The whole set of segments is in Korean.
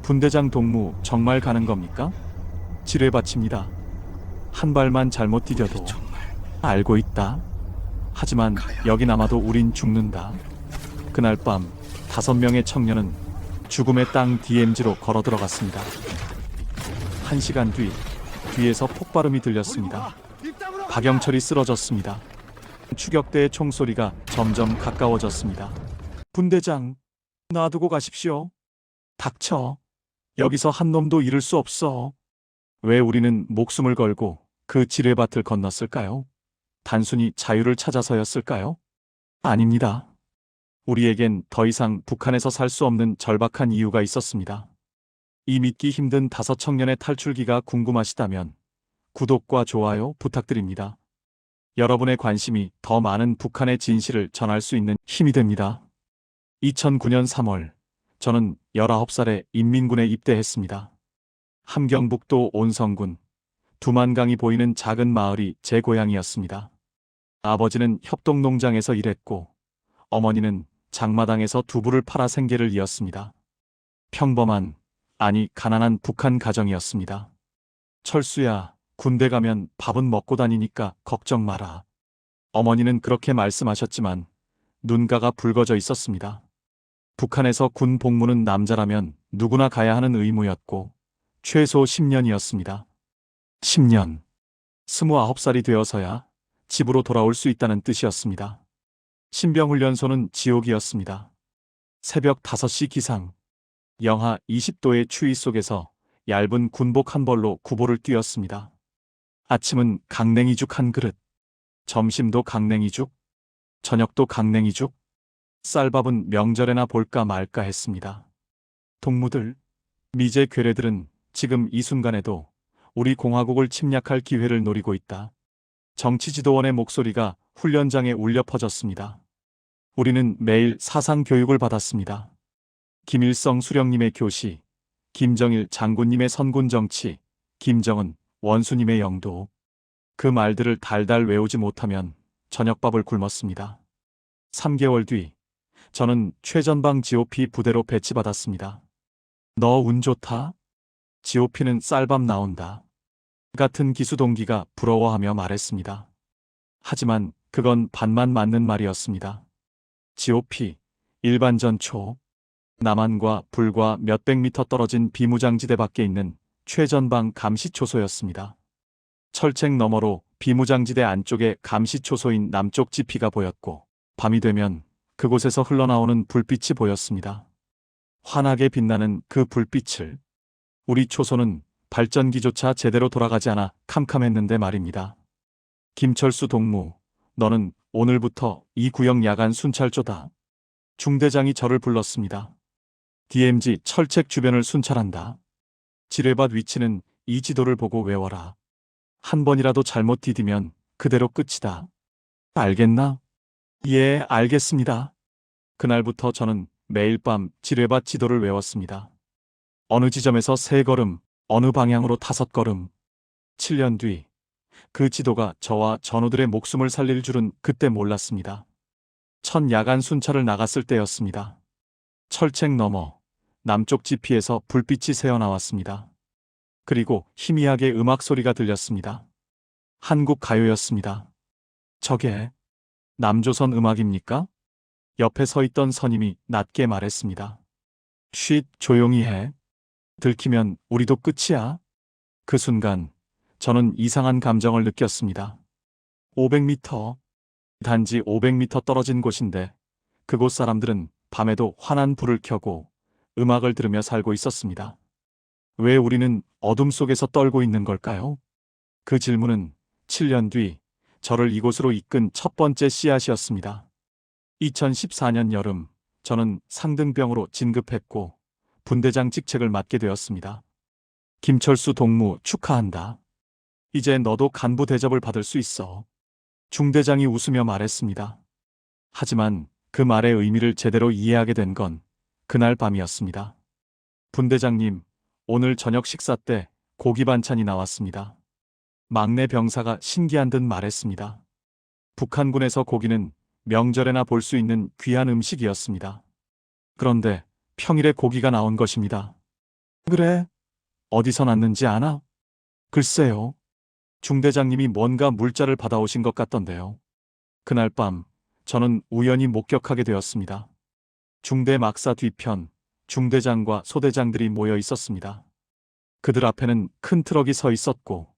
분대장 동무 정말 가는 겁니까? 지뢰밭입니다. 한 발만 잘못 디뎌도 알고 있다. 하지만 여기 남아도 우린 죽는다. 그날 밤 5명의 청년은 죽음의 땅 DMZ로 걸어 들어갔습니다. 1시간 뒤, 뒤에서 폭발음이 들렸습니다. 박영철이 쓰러졌습니다. 추격대의 총소리가 점점 가까워졌습니다. 분대장, 놔두고 가십시오. 닥쳐. 여기서 한 놈도 잃을 수 없어. 왜 우리는 목숨을 걸고 그 지뢰밭을 건넜을까요? 단순히 자유를 찾아서였을까요? 아닙니다. 우리에겐 더 이상 북한에서 살 수 없는 절박한 이유가 있었습니다. 이 믿기 힘든 5청년의 탈출기가 궁금하시다면 구독과 좋아요 부탁드립니다. 여러분의 관심이 더 많은 북한의 진실을 전할 수 있는 힘이 됩니다. 2009년 3월, 저는 19살에 인민군에 입대했습니다. 함경북도 온성군, 두만강이 보이는 작은 마을이 제 고향이었습니다. 아버지는 협동농장에서 일했고 어머니는 장마당에서 두부를 팔아 생계를 이었습니다. 평범한, 아니 가난한 북한 가정이었습니다. 철수야, 군대 가면 밥은 먹고 다니니까 걱정 마라. 어머니는 그렇게 말씀하셨지만 눈가가 붉어져 있었습니다. 북한에서 군 복무는 남자라면 누구나 가야 하는 의무였고 최소 10년이었습니다. 10년. 29살이 되어서야 집으로 돌아올 수 있다는 뜻이었습니다. 신병훈련소는 지옥이었습니다. 새벽 5시 기상, 영하 20도의 추위 속에서 얇은 군복 한 벌로 구보를 뛰었습니다. 아침은 강냉이죽 한 그릇, 점심도 강냉이죽, 저녁도 강냉이죽, 쌀밥은 명절에나 볼까 말까 했습니다. 동무들, 미제 괴뢰들은 지금 이 순간에도 우리 공화국을 침략할 기회를 노리고 있다. 정치 지도원의 목소리가 훈련장에 울려 퍼졌습니다. 우리는 매일 사상 교육을 받았습니다. 김일성 수령님의 교시, 김정일 장군님의 선군 정치, 김정은 원수님의 영도. 그 말들을 달달 외우지 못하면 저녁밥을 굶었습니다. 3개월 뒤, 저는 최전방 GOP 부대로 배치받았습니다. 너 운 좋다? GOP는 쌀밥 나온다. 같은 기수 동기가 부러워하며 말했습니다. 하지만 그건 반만 맞는 말이었습니다. GOP, 일반 전초, 남한과 불과 몇백 미터 떨어진 비무장지대 밖에 있는 최전방 감시초소였습니다. 철책 너머로 비무장지대 안쪽에 감시초소인 남쪽 지피가 보였고 밤이 되면 그곳에서 흘러나오는 불빛이 보였습니다. 환하게 빛나는 그 불빛을 우리 초소는 발전기조차 제대로 돌아가지 않아 캄캄했는데 말입니다. 김철수 동무, 너는 오늘부터 이 구역 야간 순찰조다. 중대장이 저를 불렀습니다. DMZ 철책 주변을 순찰한다. 지뢰밭 위치는 이 지도를 보고 외워라. 한 번이라도 잘못 디디면 그대로 끝이다. 알겠나? 예, 알겠습니다. 그날부터 저는 매일 밤 지뢰밭 지도를 외웠습니다. 어느 지점에서 3걸음, 어느 방향으로 5걸음. 7년 뒤, 그 지도가 저와 전우들의 목숨을 살릴 줄은 그때 몰랐습니다. 첫 야간 순찰을 나갔을 때였습니다. 철책 너머, 남쪽 지피에서 불빛이 새어나왔습니다. 그리고 희미하게 음악 소리가 들렸습니다. 한국 가요였습니다. 저게 남조선 음악입니까? 옆에 서 있던 선임이 낮게 말했습니다. 쉿, 조용히 해. 들키면 우리도 끝이야. 그 순간 저는 이상한 감정을 느꼈습니다. 500m, 단지 500m 떨어진 곳인데 그곳 사람들은 밤에도 환한 불을 켜고 음악을 들으며 살고 있었습니다. 왜 우리는 어둠 속에서 떨고 있는 걸까요? 그 질문은 7년 뒤 저를 이곳으로 이끈 첫 번째 씨앗이었습니다. 2014년 여름, 저는 상등병으로 진급했고 분대장 직책을 맡게 되었습니다. 김철수 동무 축하한다. 이제 너도 간부 대접을 받을 수 있어. 중대장이 웃으며 말했습니다. 하지만 그 말의 의미를 제대로 이해하게 된 건 그날 밤이었습니다. 분대장님, 오늘 저녁 식사 때 고기 반찬이 나왔습니다. 막내 병사가 신기한 듯 말했습니다. 북한군에서 고기는 명절에나 볼 수 있는 귀한 음식이었습니다. 그런데 평일에 고기가 나온 것입니다. 그래? 어디서 났는지 아나? 글쎄요. 중대장님이 뭔가 물자를 받아오신 것 같던데요. 그날 밤, 저는 우연히 목격하게 되었습니다. 중대 막사 뒤편, 중대장과 소대장들이 모여 있었습니다. 그들 앞에는 큰 트럭이 서 있었고,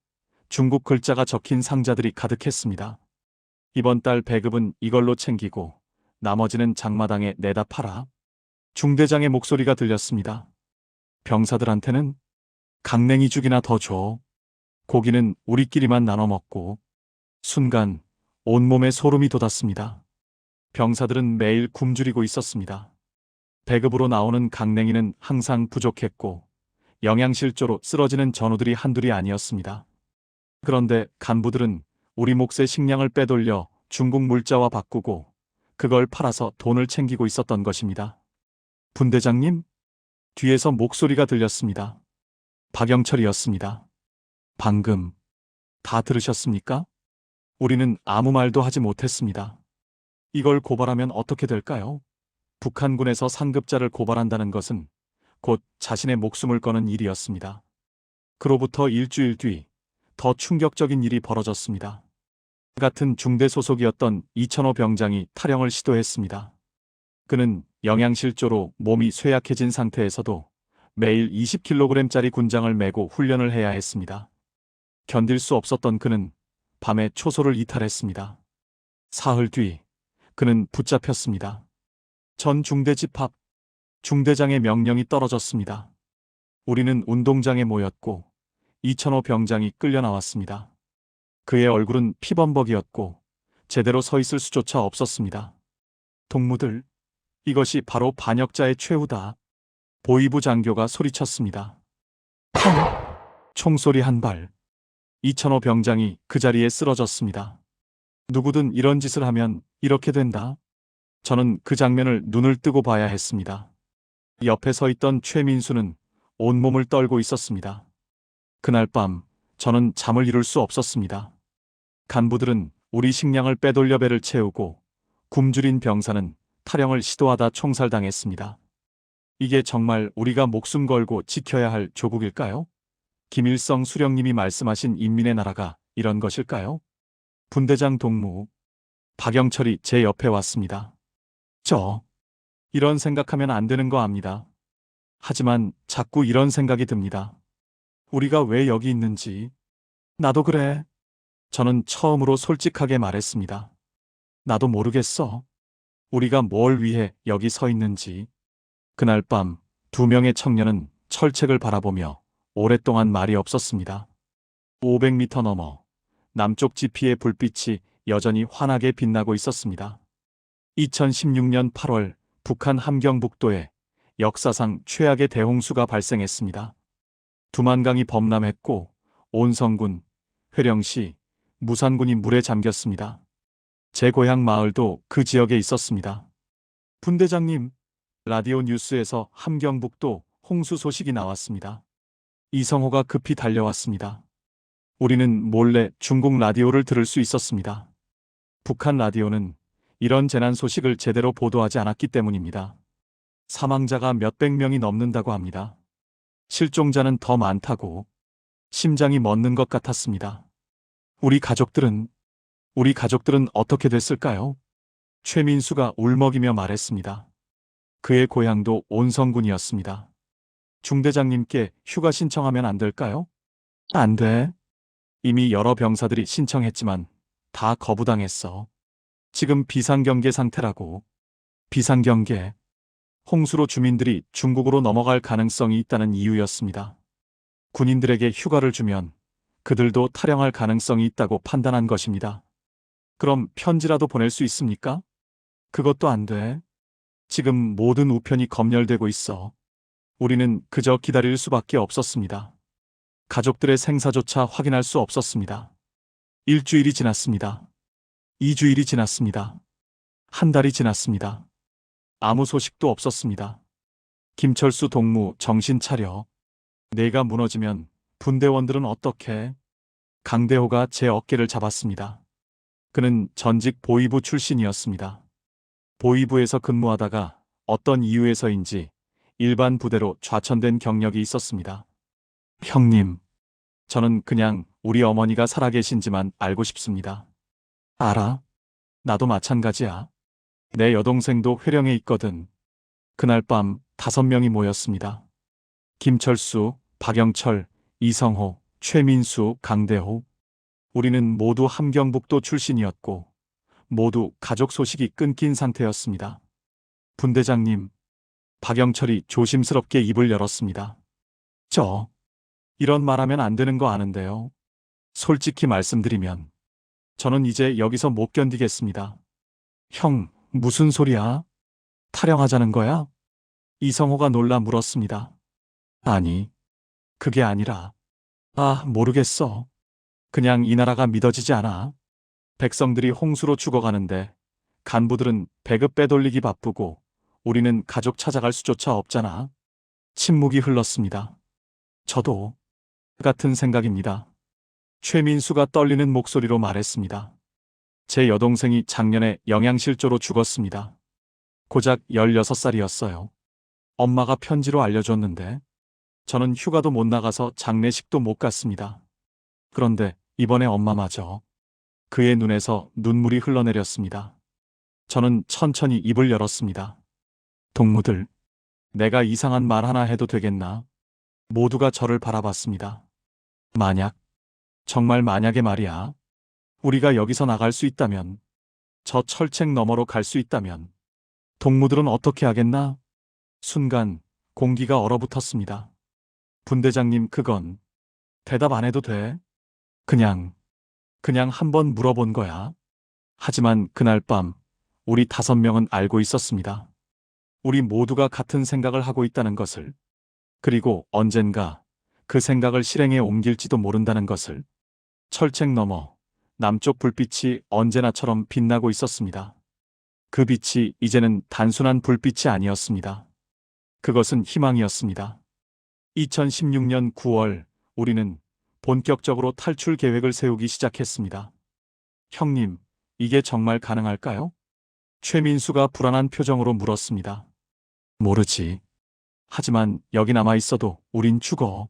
중국 글자가 적힌 상자들이 가득했습니다. 이번 달 배급은 이걸로 챙기고, 나머지는 장마당에 내다 팔아. 중대장의 목소리가 들렸습니다. 병사들한테는 강냉이 죽이나 더 줘. 고기는 우리끼리만 나눠 먹고. 순간 온몸에 소름이 돋았습니다. 병사들은 매일 굶주리고 있었습니다. 배급으로 나오는 강냉이는 항상 부족했고 영양실조로 쓰러지는 전우들이 한둘이 아니었습니다. 그런데 간부들은 우리 몫의 식량을 빼돌려 중국 물자와 바꾸고 그걸 팔아서 돈을 챙기고 있었던 것입니다. 분대장님? 뒤에서 목소리가 들렸습니다. 박영철이었습니다. 방금 다 들으셨습니까? 우리는 아무 말도 하지 못했습니다. 이걸 고발하면 어떻게 될까요? 북한군에서 상급자를 고발한다는 것은 곧 자신의 목숨을 거는 일이었습니다. 그로부터 일주일 뒤 더 충격적인 일이 벌어졌습니다. 같은 중대 소속이었던 이천호 병장이 탈영을 시도했습니다. 그는 영양실조로 몸이 쇠약해진 상태에서도 매일 20kg짜리 군장을 메고 훈련을 해야 했습니다. 견딜 수 없었던 그는 밤에 초소를 이탈했습니다. 사흘 뒤 그는 붙잡혔습니다. 전 중대 집합, 중대장의 명령이 떨어졌습니다. 우리는 운동장에 모였고 이천호 병장이 끌려 나왔습니다. 그의 얼굴은 피범벅이었고 제대로 서 있을 수조차 없었습니다. 동무들, 이것이 바로 반역자의 최후다. 보위부 장교가 소리쳤습니다. 펑! 총소리 한 발. 이천호 병장이 그 자리에 쓰러졌습니다. 누구든 이런 짓을 하면 이렇게 된다. 저는 그 장면을 눈을 뜨고 봐야 했습니다. 옆에 서 있던 최민수는 온몸을 떨고 있었습니다. 그날 밤 저는 잠을 이룰 수 없었습니다. 간부들은 우리 식량을 빼돌려 배를 채우고 굶주린 병사는 탈영을 시도하다 총살당했습니다. 이게 정말 우리가 목숨 걸고 지켜야 할 조국일까요? 김일성 수령님이 말씀하신 인민의 나라가 이런 것일까요? 분대장 동무 박영철이 제 옆에 왔습니다. 이런 생각하면 안 되는 거 압니다. 하지만 자꾸 이런 생각이 듭니다. 우리가 왜 여기 있는지. 나도 그래. 저는 처음으로 솔직하게 말했습니다. 나도 모르겠어. 우리가 뭘 위해 여기 서 있는지. 그날 밤 2명의 청년은 철책을 바라보며 오랫동안 말이 없었습니다. 500m 넘어 남쪽 지피의 불빛이 여전히 환하게 빛나고 있었습니다. 2016년 8월 북한 함경북도에 역사상 최악의 대홍수가 발생했습니다. 두만강이 범람했고 온성군, 회령시, 무산군이 물에 잠겼습니다. 제 고향 마을도 그 지역에 있었습니다. 분대장님, 라디오 뉴스에서 함경북도 홍수 소식이 나왔습니다. 이성호가 급히 달려왔습니다. 우리는 몰래 중국 라디오를 들을 수 있었습니다. 북한 라디오는 이런 재난 소식을 제대로 보도하지 않았기 때문입니다. 사망자가 몇백 명이 넘는다고 합니다. 실종자는 더 많다고. 심장이 멎는 것 같았습니다. 우리 가족들은 어떻게 됐을까요? 최민수가 울먹이며 말했습니다. 그의 고향도 온성군이었습니다. 중대장님께 휴가 신청하면 안 될까요? 안 돼. 이미 여러 병사들이 신청했지만 다 거부당했어. 지금 비상경계 상태라고. 비상경계. 홍수로 주민들이 중국으로 넘어갈 가능성이 있다는 이유였습니다. 군인들에게 휴가를 주면 그들도 탈영할 가능성이 있다고 판단한 것입니다. 그럼 편지라도 보낼 수 있습니까? 그것도 안 돼. 지금 모든 우편이 검열되고 있어. 우리는 그저 기다릴 수밖에 없었습니다. 가족들의 생사조차 확인할 수 없었습니다. 일주일이 지났습니다. 2주일이 지났습니다. 한 달이 지났습니다. 아무 소식도 없었습니다. 김철수 동무, 정신 차려. 내가 무너지면 분대원들은 어떡해? 강대호가 제 어깨를 잡았습니다. 그는 전직 보위부 출신이었습니다. 보위부에서 근무하다가 어떤 이유에서인지 일반 부대로 좌천된 경력이 있었습니다. 형님, 저는 그냥 우리 어머니가 살아계신지만 알고 싶습니다. 알아? 나도 마찬가지야. 내 여동생도 회령에 있거든. 그날 밤 5명이 모였습니다. 김철수, 박영철, 이성호, 최민수, 강대호. 우리는 모두 함경북도 출신이었고 모두 가족 소식이 끊긴 상태였습니다. 분대장님, 박영철이 조심스럽게 입을 열었습니다. 이런 말하면 안 되는 거 아는데요. 솔직히 말씀드리면 저는 이제 여기서 못 견디겠습니다. 형, 무슨 소리야? 타령하자는 거야? 이성호가 놀라 물었습니다. 아니, 그게 아니라. 모르겠어. 그냥 이 나라가 믿어지지 않아. 백성들이 홍수로 죽어가는데 간부들은 배급 빼돌리기 바쁘고 우리는 가족 찾아갈 수조차 없잖아. 침묵이 흘렀습니다. 저도 같은 생각입니다. 최민수가 떨리는 목소리로 말했습니다. 제 여동생이 작년에 영양실조로 죽었습니다. 고작 16살이었어요. 엄마가 편지로 알려줬는데 저는 휴가도 못 나가서 장례식도 못 갔습니다. 그런데 이번에 엄마마저. 그의 눈에서 눈물이 흘러내렸습니다. 저는 천천히 입을 열었습니다. 동무들, 내가 이상한 말 하나 해도 되겠나? 모두가 저를 바라봤습니다. 정말 만약에 말이야. 우리가 여기서 나갈 수 있다면, 저 철책 너머로 갈 수 있다면, 동무들은 어떻게 하겠나? 순간 공기가 얼어붙었습니다. 분대장님, 그건 대답 안 해도 돼. 그냥 한번 물어본 거야. 하지만 그날 밤 우리 5명은 알고 있었습니다. 우리 모두가 같은 생각을 하고 있다는 것을, 그리고 언젠가 그 생각을 실행에 옮길지도 모른다는 것을. 철책 너머 남쪽 불빛이 언제나처럼 빛나고 있었습니다. 그 빛이 이제는 단순한 불빛이 아니었습니다. 그것은 희망이었습니다. 2016년 9월 우리는 본격적으로 탈출 계획을 세우기 시작했습니다. 형님, 이게 정말 가능할까요? 최민수가 불안한 표정으로 물었습니다. 모르지. 하지만 여기 남아 있어도 우린 죽어.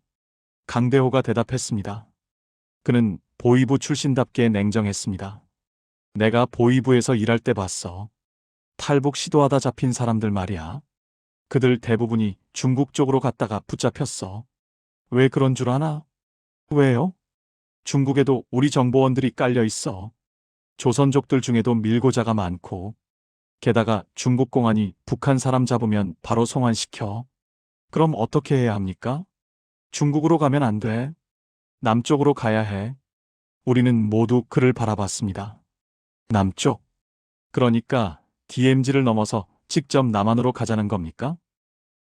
강대호가 대답했습니다. 그는 보위부 출신답게 냉정했습니다. 내가 보위부에서 일할 때 봤어. 탈북 시도하다 잡힌 사람들 말이야. 그들 대부분이 중국 쪽으로 갔다가 붙잡혔어. 왜 그런 줄 아나? 왜요? 중국에도 우리 정보원들이 깔려 있어. 조선족들 중에도 밀고자가 많고, 게다가 중국 공안이 북한 사람 잡으면 바로 송환시켜. 그럼 어떻게 해야 합니까? 중국으로 가면 안 돼. 남쪽으로 가야 해. 우리는 모두 그를 바라봤습니다. 남쪽? 그러니까 DMZ를 넘어서 직접 남한으로 가자는 겁니까?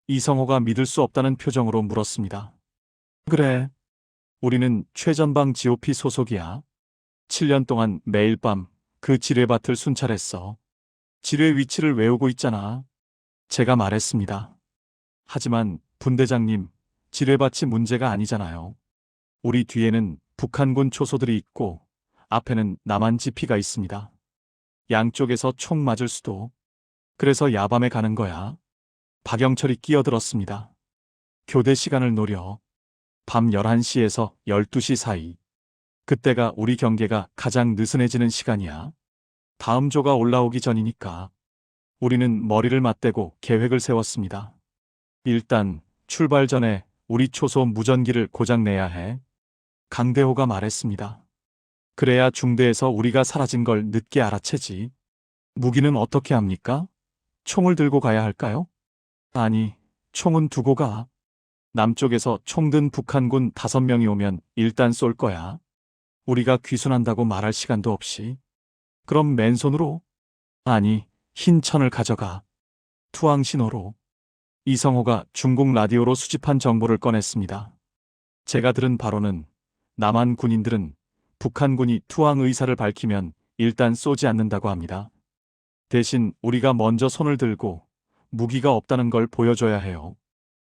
이성호가 믿을 수 없다는 표정으로 물었습니다. 그래. 우리는 최전방 GOP 소속이야. 7년 동안 매일 밤 그 지뢰밭을 순찰했어. 지뢰 위치를 외우고 있잖아. 제가 말했습니다. 하지만 분대장님, 지뢰밭이 문제가 아니잖아요. 우리 뒤에는 북한군 초소들이 있고 앞에는 남한 지피가 있습니다. 양쪽에서 총 맞을 수도. 그래서 야밤에 가는 거야. 박영철이 끼어들었습니다. 교대 시간을 노려. 밤 11시에서 12시 사이. 그때가 우리 경계가 가장 느슨해지는 시간이야. 다음 조가 올라오기 전이니까. 우리는 머리를 맞대고 계획을 세웠습니다. 일단 출발 전에 우리 초소 무전기를 고장내야 해. 강대호가 말했습니다. 그래야 중대에서 우리가 사라진 걸 늦게 알아채지. 무기는 어떻게 합니까? 총을 들고 가야 할까요? 아니, 총은 두고 가. 남쪽에서 총 든 북한군 5명이 오면 일단 쏠 거야. 우리가 귀순한다고 말할 시간도 없이. 그럼 맨손으로? 아니, 흰 천을 가져가. 투항 신호로. 이성호가 중국 라디오로 수집한 정보를 꺼냈습니다. 제가 들은 바로는 남한 군인들은 북한군이 투항 의사를 밝히면 일단 쏘지 않는다고 합니다. 대신 우리가 먼저 손을 들고 무기가 없다는 걸 보여줘야 해요.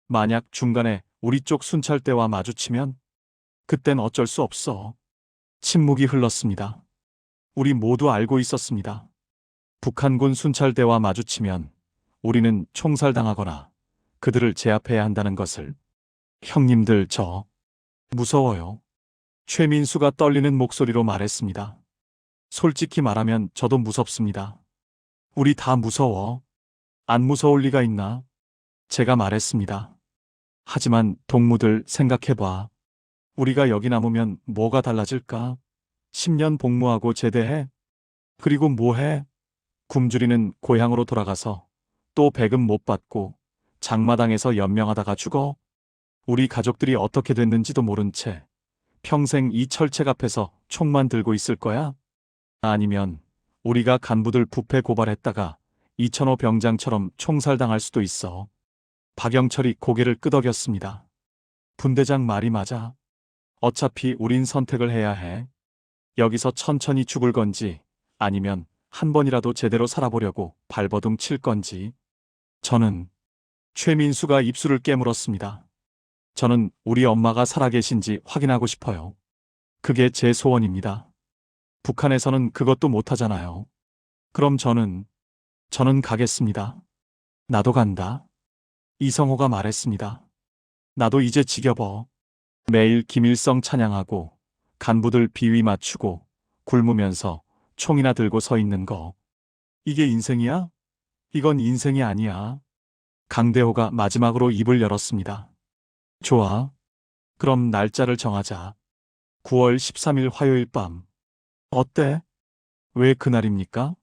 만약 중간에 우리 쪽 순찰대와 마주치면 그땐 어쩔 수 없어. 침묵이 흘렀습니다. 우리 모두 알고 있었습니다. 북한군 순찰대와 마주치면 우리는 총살당하거나 그들을 제압해야 한다는 것을. 형님들, 저 무서워요. 최민수가 떨리는 목소리로 말했습니다. 솔직히 말하면 저도 무섭습니다. 우리 다 무서워. 안 무서울 리가 있나? 제가 말했습니다. 하지만 동무들 생각해봐. 우리가 여기 남으면 뭐가 달라질까? 10년 복무하고 제대해? 그리고 뭐해? 굶주리는 고향으로 돌아가서 또 배급 못 받고 장마당에서 연명하다가 죽어? 우리 가족들이 어떻게 됐는지도 모른 채 평생 이 철책 앞에서 총만 들고 있을 거야? 아니면 우리가 간부들 부패 고발했다가 이천호 병장처럼 총살당할 수도 있어. 박영철이 고개를 끄덕였습니다. 분대장 말이 맞아. 어차피 우린 선택을 해야 해. 여기서 천천히 죽을 건지 아니면 한 번이라도 제대로 살아보려고 발버둥 칠 건지. 저는 최민수가 입술을 깨물었습니다. 저는 우리 엄마가 살아계신지 확인하고 싶어요. 그게 제 소원입니다. 북한에서는 그것도 못하잖아요. 그럼 저는 가겠습니다. 나도 간다. 이성호가 말했습니다. 나도 이제 지겨워. 매일 김일성 찬양하고 간부들 비위 맞추고 굶으면서 총이나 들고 서 있는 거. 이게 인생이야? 이건 인생이 아니야. 강대호가 마지막으로 입을 열었습니다. 좋아. 그럼 날짜를 정하자. 9월 13일 화요일 밤. 어때? 왜 그날입니까?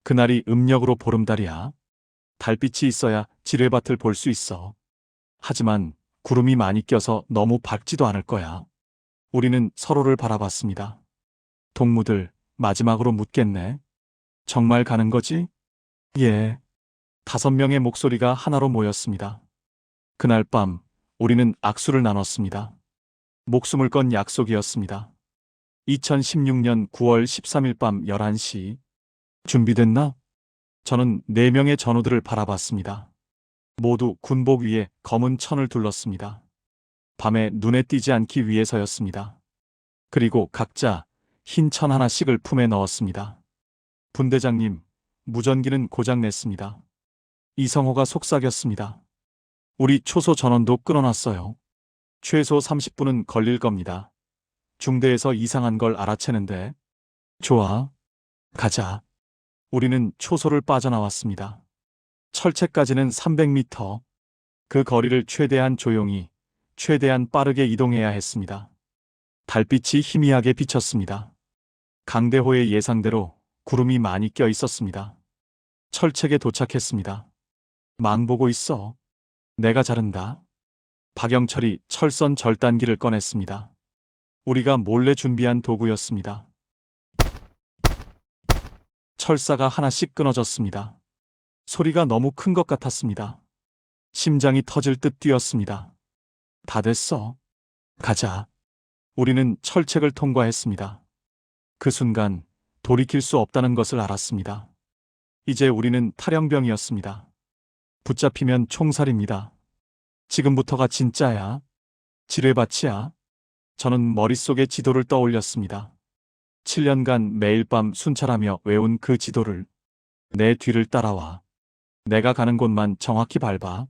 그날이 음력으로 보름달이야. 달빛이 있어야 지뢰밭을 볼 수 있어. 하지만 구름이 많이 껴서 너무 밝지도 않을 거야. 우리는 서로를 바라봤습니다. 동무들, 마지막으로 묻겠네. 정말 가는 거지? 예. 5명의 목소리가 하나로 모였습니다. 그날 밤 우리는 악수를 나눴습니다. 목숨을 건 약속이었습니다. 2016년 9월 13일 밤 11시. 준비됐나? 저는 4명의 전우들을 바라봤습니다. 모두 군복 위에 검은 천을 둘렀습니다. 밤에 눈에 띄지 않기 위해서였습니다. 그리고 각자 흰 천 하나씩을 품에 넣었습니다. 분대장님, 무전기는 고장냈습니다. 이성호가 속삭였습니다. 우리 초소 전원도 끊어놨어요. 최소 30분은 걸릴 겁니다. 중대에서 이상한 걸 알아채는데. 좋아. 가자. 우리는 초소를 빠져나왔습니다. 철책까지는 300m. 그 거리를 최대한 조용히, 최대한 빠르게 이동해야 했습니다. 달빛이 희미하게 비쳤습니다. 강대호의 예상대로 구름이 많이 껴 있었습니다. 철책에 도착했습니다. 망 보고 있어. 내가 자른다. 박영철이 철선 절단기를 꺼냈습니다. 우리가 몰래 준비한 도구였습니다. 철사가 하나씩 끊어졌습니다. 소리가 너무 큰 것 같았습니다. 심장이 터질 듯 뛰었습니다. 다 됐어. 가자. 우리는 철책을 통과했습니다. 그 순간 돌이킬 수 없다는 것을 알았습니다. 이제 우리는 탈영병이었습니다. 붙잡히면 총살입니다. 지금부터가 진짜야. 지뢰밭이야. 저는 머릿속에 지도를 떠올렸습니다. 7년간 매일 밤 순찰하며 외운 그 지도를. 내 뒤를 따라와. 내가 가는 곳만 정확히 밟아.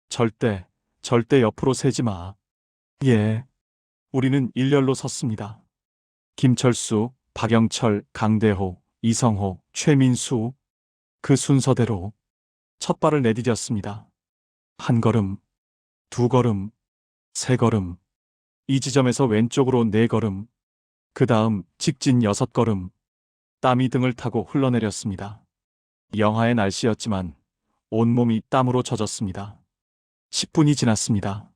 절대 옆으로 세지 마. 예. 우리는 일렬로 섰습니다. 김철수, 박영철, 강대호, 이성호, 최민수. 그 순서대로 첫 발을 내디뎠습니다. 한 걸음, 두 걸음, 세 걸음. 이 지점에서 왼쪽으로 4걸음. 그 다음 직진 6걸음. 땀이 등을 타고 흘러내렸습니다. 영하의 날씨였지만 온몸이 땀으로 젖었습니다. 10분이 지났습니다.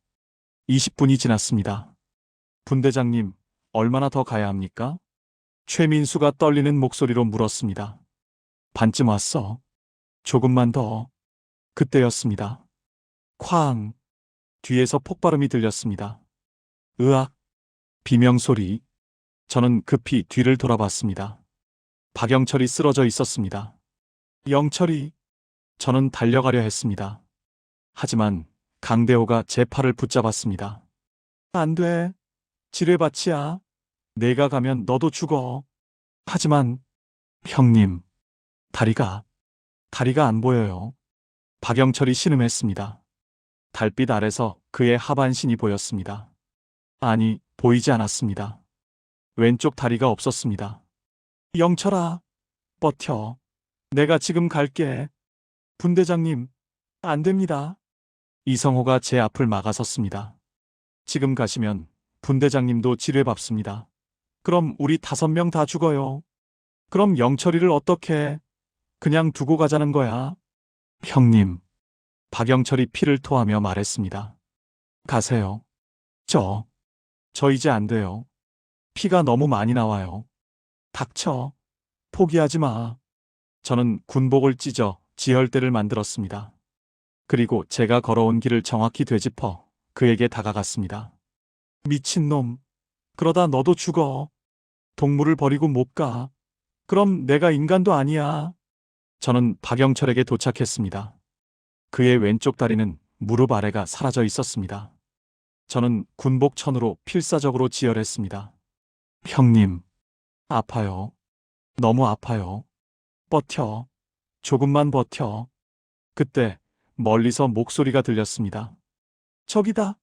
20분이 지났습니다. 분대장님, 얼마나 더 가야 합니까? 최민수가 떨리는 목소리로 물었습니다. 반쯤 왔어. 조금만 더. 그때였습니다. 쾅! 뒤에서 폭발음이 들렸습니다. 으악! 비명소리. 저는 급히 뒤를 돌아봤습니다. 박영철이 쓰러져 있었습니다. 영철이. 저는 달려가려 했습니다. 하지만 강대호가 제 팔을 붙잡았습니다. 안 돼. 지뢰밭이야. 내가 가면 너도 죽어. 하지만 형님, 다리가 안 보여요. 박영철이 신음했습니다. 달빛 아래서 그의 하반신이 보였습니다. 아니, 보이지 않았습니다. 왼쪽 다리가 없었습니다. 영철아, 버텨. 내가 지금 갈게. 분대장님, 안 됩니다. 이성호가 제 앞을 막아섰습니다. 지금 가시면 분대장님도 지뢰밟습니다. 그럼 우리 5명 다 죽어요. 그럼 영철이를 어떻게 그냥 두고 가자는 거야? 형님, 박영철이 피를 토하며 말했습니다. 가세요. 저 이제 안 돼요. 피가 너무 많이 나와요. 닥쳐. 포기하지 마. 저는 군복을 찢어 지혈대를 만들었습니다. 그리고 제가 걸어온 길을 정확히 되짚어 그에게 다가갔습니다. 미친놈. 그러다 너도 죽어. 동물을 버리고 못 가. 그럼 내가 인간도 아니야. 저는 박영철에게 도착했습니다. 그의 왼쪽 다리는 무릎 아래가 사라져 있었습니다. 저는 군복 천으로 필사적으로 지혈했습니다. 형님, 아파요. 너무 아파요. 버텨. 조금만 버텨. 그때 멀리서 목소리가 들렸습니다. 저기다.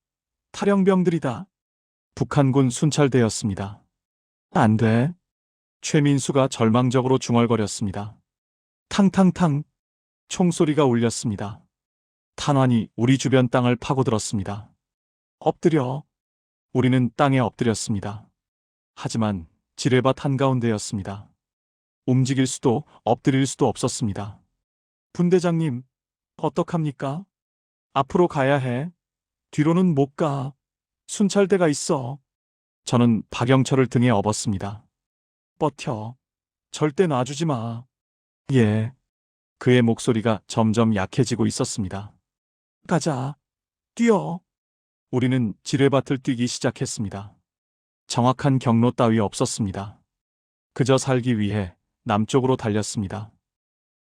탈영병들이다. 북한군 순찰대였습니다. 안 돼. 최민수가 절망적으로 중얼거렸습니다. 탕탕탕. 총소리가 울렸습니다. 탄환이 우리 주변 땅을 파고들었습니다. 엎드려. 우리는 땅에 엎드렸습니다. 하지만 지뢰밭 한가운데였습니다. 움직일 수도 엎드릴 수도 없었습니다. 분대장님, 어떡합니까? 앞으로 가야 해. 뒤로는 못 가. 순찰대가 있어. 저는 박영철을 등에 업었습니다. 버텨. 절대 놔주지 마. 예. 그의 목소리가 점점 약해지고 있었습니다. 가자. 뛰어. 우리는 지뢰밭을 뛰기 시작했습니다. 정확한 경로 따위 없었습니다. 그저 살기 위해 남쪽으로 달렸습니다.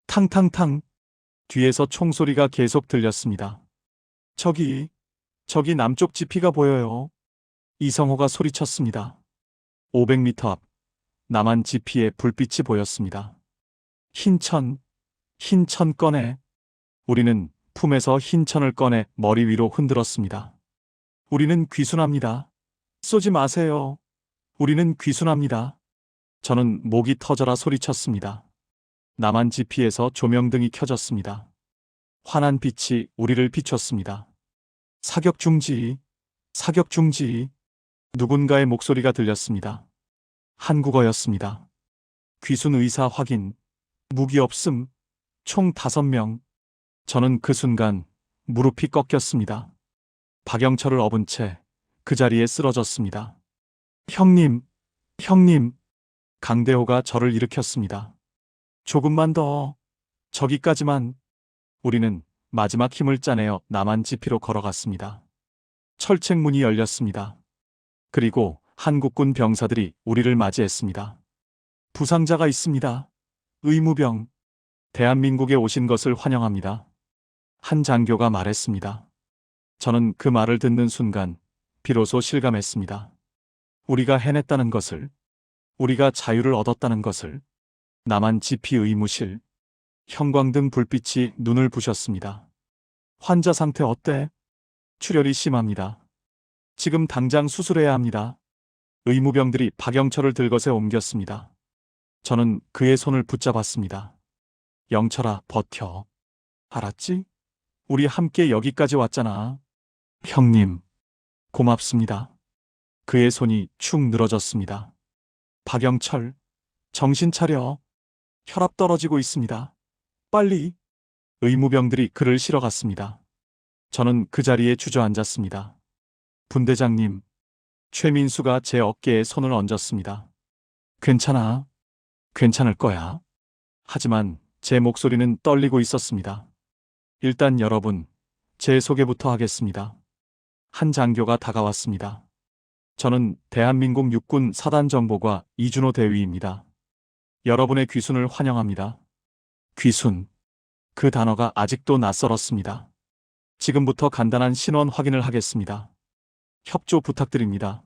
탕탕탕. 뒤에서 총소리가 계속 들렸습니다. 저기 남쪽 지피가 보여요. 이성호가 소리쳤습니다. 500m 앞 남한 지피에 불빛이 보였습니다. 흰천 꺼내. 우리는 품에서 흰천을 꺼내 머리 위로 흔들었습니다. 우리는 귀순합니다. 쏘지 마세요. 우리는 귀순합니다. 저는 목이 터져라 소리쳤습니다. 남한 지피에서 조명등이 켜졌습니다. 환한 빛이 우리를 비췄습니다. 사격 중지, 사격 중지. 누군가의 목소리가 들렸습니다. 한국어였습니다. 귀순 의사 확인, 무기 없음, 총 5명. 저는 그 순간 무릎이 꺾였습니다. 박영철을 업은 채 그 자리에 쓰러졌습니다. 형님. 강대호가 저를 일으켰습니다. 조금만 더. 저기까지만. 우리는 마지막 힘을 짜내어 남한 지피로 걸어갔습니다. 철책문이 열렸습니다. 그리고 한국군 병사들이 우리를 맞이했습니다. 부상자가 있습니다. 의무병. 대한민국에 오신 것을 환영합니다. 한 장교가 말했습니다. 저는 그 말을 듣는 순간 비로소 실감했습니다. 우리가 해냈다는 것을, 우리가 자유를 얻었다는 것을. 남한 지피 의무실. 형광등 불빛이 눈을 부셨습니다. 환자 상태 어때? 출혈이 심합니다. 지금 당장 수술해야 합니다. 의무병들이 박영철을 들것에 옮겼습니다. 저는 그의 손을 붙잡았습니다. 영철아, 버텨. 알았지? 우리 함께 여기까지 왔잖아. 형님, 고맙습니다. 그의 손이 축 늘어졌습니다. 박영철, 정신 차려. 혈압 떨어지고 있습니다. 빨리. 의무병들이 그를 실어갔습니다. 저는 그 자리에 주저앉았습니다. 분대장님, 최민수가 제 어깨에 손을 얹었습니다. 괜찮아. 괜찮을 거야. 하지만 제 목소리는 떨리고 있었습니다. 일단 여러분, 제 소개부터 하겠습니다. 한 장교가 다가왔습니다. 저는 대한민국 육군 사단 정보과 이준호 대위입니다. 여러분의 귀순을 환영합니다. 귀순. 그 단어가 아직도 낯설었습니다. 지금부터 간단한 신원 확인을 하겠습니다. 협조 부탁드립니다.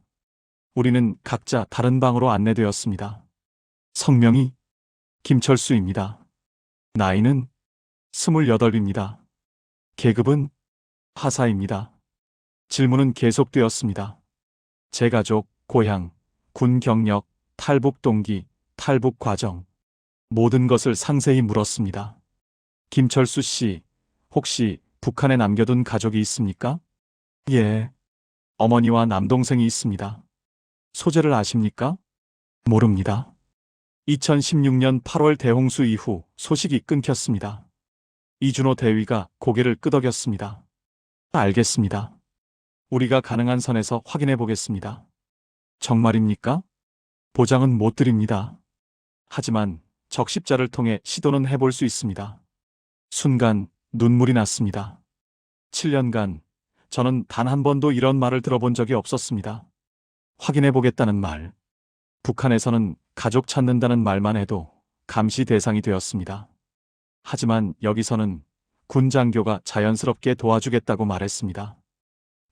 우리는 각자 다른 방으로 안내되었습니다. 성명이 김철수입니다. 나이는 28입니다. 계급은 하사입니다. 질문은 계속되었습니다. 제 가족, 고향, 군 경력, 탈북 동기, 탈북 과정, 모든 것을 상세히 물었습니다. 김철수 씨, 혹시 북한에 남겨둔 가족이 있습니까? 예. 어머니와 남동생이 있습니다. 소재를 아십니까? 모릅니다. 2016년 8월 대홍수 이후 소식이 끊겼습니다. 이준호 대위가 고개를 끄덕였습니다. 알겠습니다. 우리가 가능한 선에서 확인해 보겠습니다. 정말입니까? 보장은 못 드립니다. 하지만 적십자를 통해 시도는 해볼 수 있습니다. 순간 눈물이 났습니다. 7년간 저는 단 한 번도 이런 말을 들어본 적이 없었습니다. 확인해 보겠다는 말. 북한에서는 가족 찾는다는 말만 해도 감시 대상이 되었습니다. 하지만 여기서는 군 장교가 자연스럽게 도와주겠다고 말했습니다.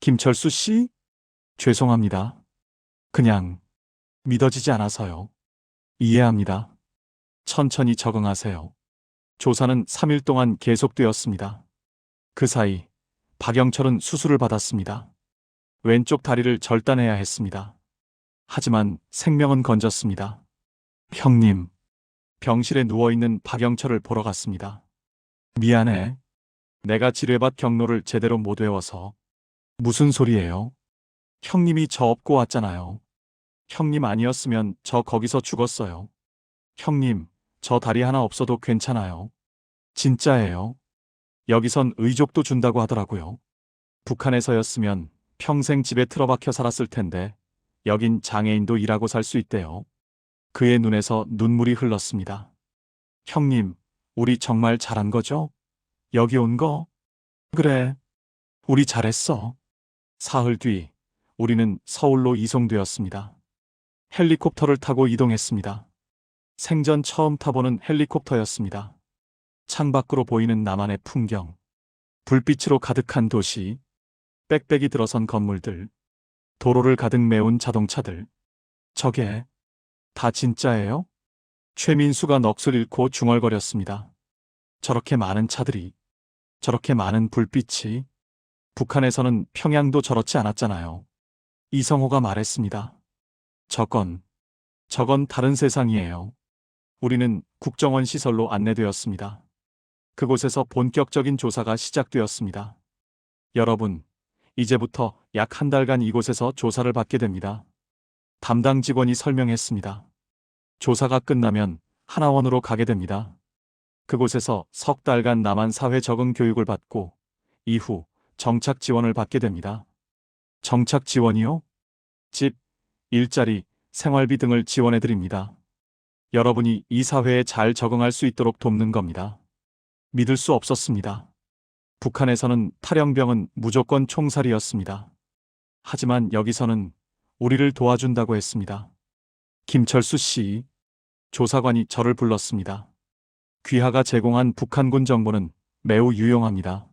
김철수 씨? 죄송합니다. 그냥 믿어지지 않아서요. 이해합니다. 천천히 적응하세요. 조사는 3일 동안 계속되었습니다. 그 사이 박영철은 수술을 받았습니다. 왼쪽 다리를 절단해야 했습니다. 하지만 생명은 건졌습니다. 형님, 병실에 누워있는 박영철을 보러 갔습니다. 미안해. 내가 지뢰밭 경로를 제대로 못 외워서. 무슨 소리예요? 형님이 저 업고 왔잖아요. 형님 아니었으면 저 거기서 죽었어요. 형님, 저 다리 하나 없어도 괜찮아요. 진짜예요. 여기선 의족도 준다고 하더라고요. 북한에서였으면 평생 집에 틀어박혀 살았을 텐데 여긴 장애인도 일하고 살 수 있대요. 그의 눈에서 눈물이 흘렀습니다. 형님, 우리 정말 잘한 거죠? 여기 온 거? 그래, 우리 잘했어. 사흘 뒤 우리는 서울로 이송되었습니다. 헬리콥터를 타고 이동했습니다. 생전 처음 타보는 헬리콥터였습니다. 창밖으로 보이는 남한의 풍경, 불빛으로 가득한 도시, 빽빽이 들어선 건물들, 도로를 가득 메운 자동차들. 저게 다 진짜예요? 최민수가 넋을 잃고 중얼거렸습니다. 저렇게 많은 차들이, 저렇게 많은 불빛이. 북한에서는 평양도 저렇지 않았잖아요. 이성호가 말했습니다. 저건 다른 세상이에요. 우리는 국정원 시설로 안내되었습니다. 그곳에서 본격적인 조사가 시작되었습니다. 여러분, 이제부터 약 한 달간 이곳에서 조사를 받게 됩니다. 담당 직원이 설명했습니다. 조사가 끝나면 하나원으로 가게 됩니다. 그곳에서 석 달간 남한 사회 적응 교육을 받고 이후 정착 지원을 받게 됩니다. 정착 지원이요? 집, 일자리, 생활비 등을 지원해 드립니다. 여러분이 이 사회에 잘 적응할 수 있도록 돕는 겁니다. 믿을 수 없었습니다. 북한에서는 탈영병은 무조건 총살이었습니다. 하지만 여기서는 우리를 도와준다고 했습니다. 김철수 씨, 조사관이 저를 불렀습니다. 귀하가 제공한 북한군 정보는 매우 유용합니다.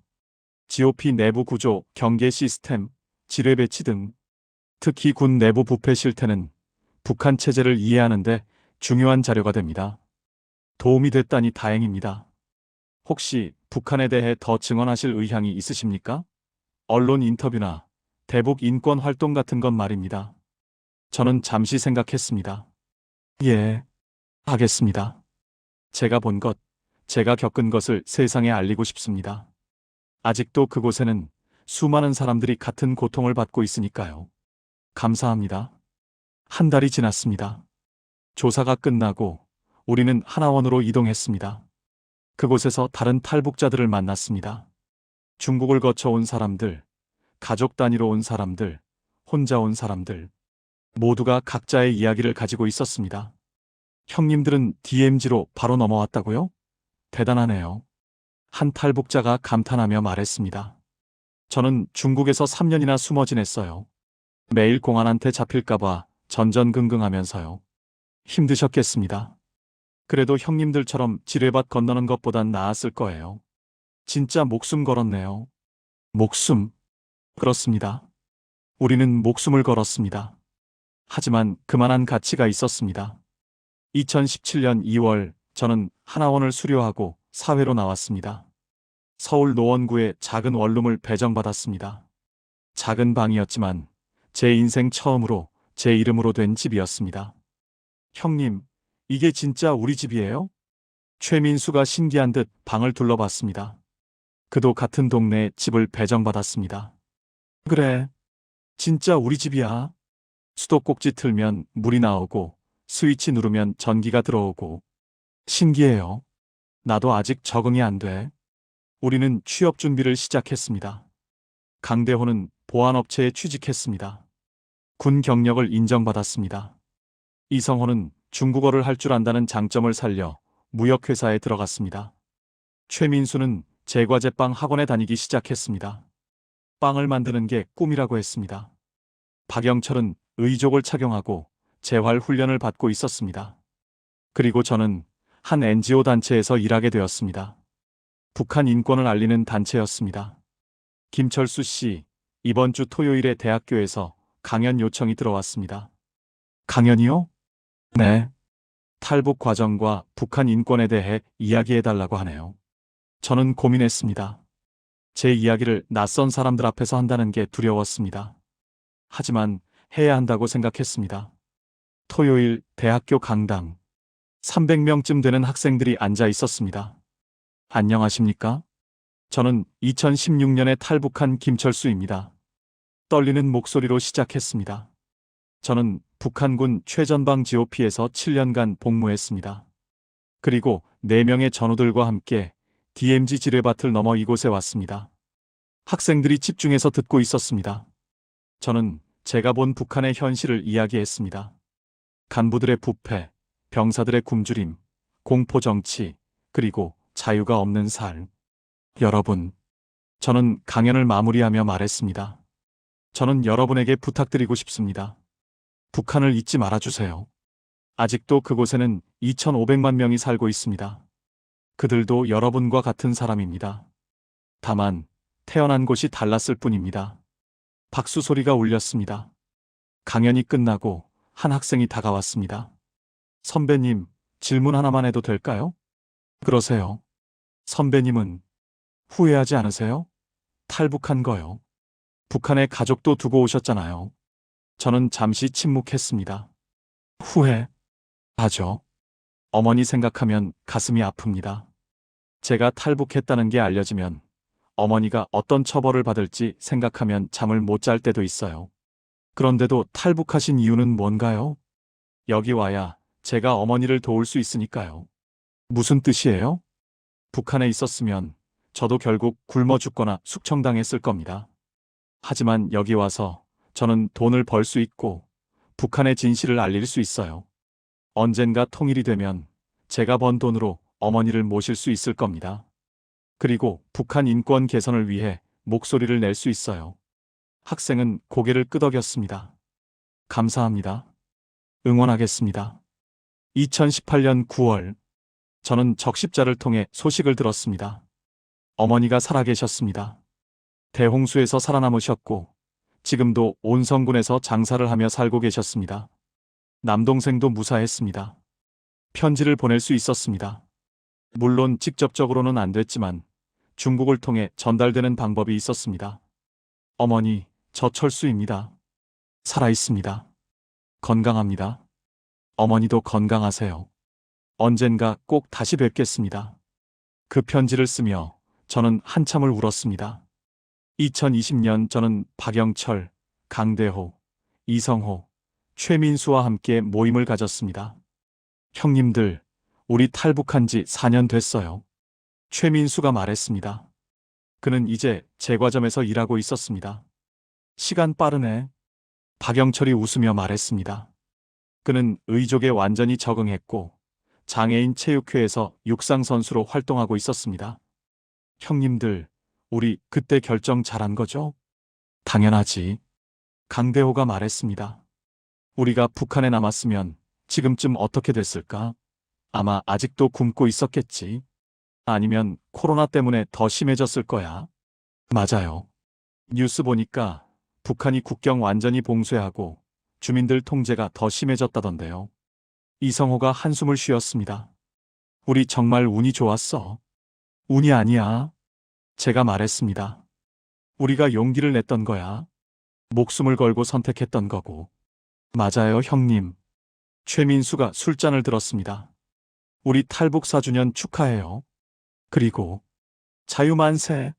GOP 내부 구조, 경계 시스템, 지뢰 배치 등 특히 군 내부 부패 실태는 북한 체제를 이해하는데 중요한 자료가 됩니다. 도움이 됐다니 다행입니다. 혹시 북한에 대해 더 증언하실 의향이 있으십니까? 언론 인터뷰나 대북 인권 활동 같은 건 말입니다. 저는 잠시 생각했습니다. 예, 하겠습니다. 제가 본 것, 제가 겪은 것을 세상에 알리고 싶습니다. 아직도 그곳에는 수많은 사람들이 같은 고통을 받고 있으니까요. 감사합니다. 한 달이 지났습니다. 조사가 끝나고 우리는 하나원으로 이동했습니다. 그곳에서 다른 탈북자들을 만났습니다. 중국을 거쳐 온 사람들, 가족 단위로 온 사람들, 혼자 온 사람들, 모두가 각자의 이야기를 가지고 있었습니다. 형님들은 DMZ로 바로 넘어왔다고요? 대단하네요. 한 탈북자가 감탄하며 말했습니다. 저는 중국에서 3년이나 숨어 지냈어요. 매일 공안한테 잡힐까봐 전전긍긍하면서요. 힘드셨겠습니다. 그래도 형님들처럼 지뢰밭 건너는 것보단 나았을 거예요. 진짜 목숨 걸었네요. 목숨? 그렇습니다. 우리는 목숨을 걸었습니다. 하지만 그만한 가치가 있었습니다. 2017년 2월 저는 하나원을 수료하고 사회로 나왔습니다. 서울 노원구의 작은 원룸을 배정받았습니다. 작은 방이었지만 제 인생 처음으로 제 이름으로 된 집이었습니다. 형님, 이게 진짜 우리 집이에요? 최민수가 신기한 듯 방을 둘러봤습니다. 그도 같은 동네에 집을 배정받았습니다. 그래, 진짜 우리 집이야. 수도꼭지 틀면 물이 나오고 스위치 누르면 전기가 들어오고. 신기해요. 나도 아직 적응이 안 돼. 우리는 취업 준비를 시작했습니다. 강대호는 보안업체에 취직했습니다. 군 경력을 인정받았습니다. 이성호는 중국어를 할 줄 안다는 장점을 살려 무역회사에 들어갔습니다. 최민수는 제과제빵 학원에 다니기 시작했습니다. 빵을 만드는 게 꿈이라고 했습니다. 박영철은 의족을 착용하고 재활 훈련을 받고 있었습니다. 그리고 저는 한 NGO 단체에서 일하게 되었습니다. 북한 인권을 알리는 단체였습니다. 김철수 씨, 이번 주 토요일에 대학교에서 강연 요청이 들어왔습니다. 강연이요? 네. 탈북 과정과 북한 인권에 대해 이야기해달라고 하네요. 저는 고민했습니다. 제 이야기를 낯선 사람들 앞에서 한다는 게 두려웠습니다. 하지만 해야 한다고 생각했습니다. 토요일 대학교 강당. 300명쯤 되는 학생들이 앉아 있었습니다. 안녕하십니까? 저는 2016년에 탈북한 김철수입니다. 떨리는 목소리로 시작했습니다. 저는 북한군 최전방 GOP에서 7년간 복무했습니다. 그리고 4명의 전우들과 함께 DMZ 지뢰밭을 넘어 이곳에 왔습니다. 학생들이 집중해서 듣고 있었습니다. 저는 제가 본 북한의 현실을 이야기했습니다. 간부들의 부패, 병사들의 굶주림, 공포정치, 그리고 자유가 없는 삶. 여러분, 저는 강연을 마무리하며 말했습니다. 저는 여러분에게 부탁드리고 싶습니다. 북한을 잊지 말아주세요. 아직도 그곳에는 2,500만 명이 살고 있습니다. 그들도 여러분과 같은 사람입니다. 다만 태어난 곳이 달랐을 뿐입니다. 박수 소리가 울렸습니다. 강연이 끝나고 한 학생이 다가왔습니다. 선배님, 질문 하나만 해도 될까요? 그러세요. 선배님은 후회하지 않으세요? 탈북한 거요. 북한에 가족도 두고 오셨잖아요. 저는 잠시 침묵했습니다. 후회? 하죠. 어머니 생각하면 가슴이 아픕니다. 제가 탈북했다는 게 알려지면 어머니가 어떤 처벌을 받을지 생각하면 잠을 못 잘 때도 있어요. 그런데도 탈북하신 이유는 뭔가요? 여기 와야 제가 어머니를 도울 수 있으니까요. 무슨 뜻이에요? 북한에 있었으면 저도 결국 굶어 죽거나 숙청당했을 겁니다. 하지만 여기 와서 저는 돈을 벌 수 있고 북한의 진실을 알릴 수 있어요. 언젠가 통일이 되면 제가 번 돈으로 어머니를 모실 수 있을 겁니다. 그리고 북한 인권 개선을 위해 목소리를 낼 수 있어요. 학생은 고개를 끄덕였습니다. 감사합니다. 응원하겠습니다. 2018년 9월, 저는 적십자를 통해 소식을 들었습니다. 어머니가 살아계셨습니다. 대홍수에서 살아남으셨고 지금도 온성군에서 장사를 하며 살고 계셨습니다. 남동생도 무사했습니다. 편지를 보낼 수 있었습니다. 물론 직접적으로는 안 됐지만 중국을 통해 전달되는 방법이 있었습니다. 어머니, 저 철수입니다. 살아있습니다. 건강합니다. 어머니도 건강하세요. 언젠가 꼭 다시 뵙겠습니다. 그 편지를 쓰며 저는 한참을 울었습니다. 2020년 저는 박영철, 강대호, 이성호, 최민수와 함께 모임을 가졌습니다. 형님들, 우리 탈북한 지 4년 됐어요. 최민수가 말했습니다. 그는 이제 제과점에서 일하고 있었습니다. 시간 빠르네. 박영철이 웃으며 말했습니다. 그는 의족에 완전히 적응했고 장애인 체육회에서 육상선수로 활동하고 있었습니다. 형님들, 우리 그때 결정 잘한 거죠? 당연하지. 강대호가 말했습니다. 우리가 북한에 남았으면 지금쯤 어떻게 됐을까? 아마 아직도 굶고 있었겠지. 아니면 코로나 때문에 더 심해졌을 거야. 맞아요. 뉴스 보니까 북한이 국경 완전히 봉쇄하고 주민들 통제가 더 심해졌다던데요. 이성호가 한숨을 쉬었습니다. 우리 정말 운이 좋았어. 운이 아니야. 제가 말했습니다. 우리가 용기를 냈던 거야. 목숨을 걸고 선택했던 거고. 맞아요, 형님. 최민수가 술잔을 들었습니다. 우리 탈북 4주년 축하해요. 그리고 자유만세,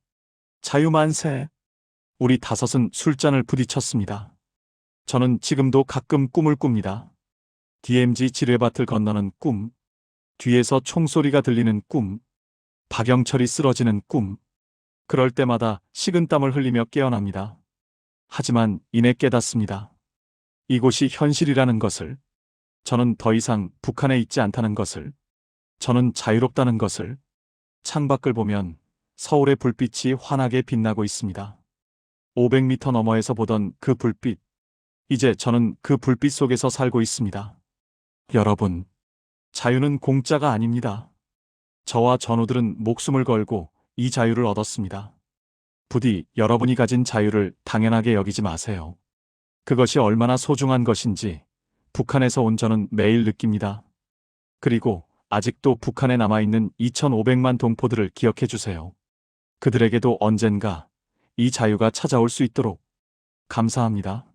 자유만세. 우리 다섯은 술잔을 부딪혔습니다. 저는 지금도 가끔 꿈을 꿉니다. DMZ 지뢰밭을 건너는 꿈, 뒤에서 총소리가 들리는 꿈, 박영철이 쓰러지는 꿈. 그럴 때마다 식은땀을 흘리며 깨어납니다. 하지만 이내 깨닫습니다. 이곳이 현실이라는 것을, 저는 더 이상 북한에 있지 않다는 것을, 저는 자유롭다는 것을. 창밖을 보면 서울의 불빛이 환하게 빛나고 있습니다. 500m 너머에서 보던 그 불빛, 이제 저는 그 불빛 속에서 살고 있습니다. 여러분, 자유는 공짜가 아닙니다. 저와 전우들은 목숨을 걸고 이 자유를 얻었습니다. 부디 여러분이 가진 자유를 당연하게 여기지 마세요. 그것이 얼마나 소중한 것인지 북한에서 온 저는 매일 느낍니다. 그리고 아직도 북한에 남아있는 2,500만 동포들을 기억해 주세요. 그들에게도 언젠가 이 자유가 찾아올 수 있도록. 감사합니다.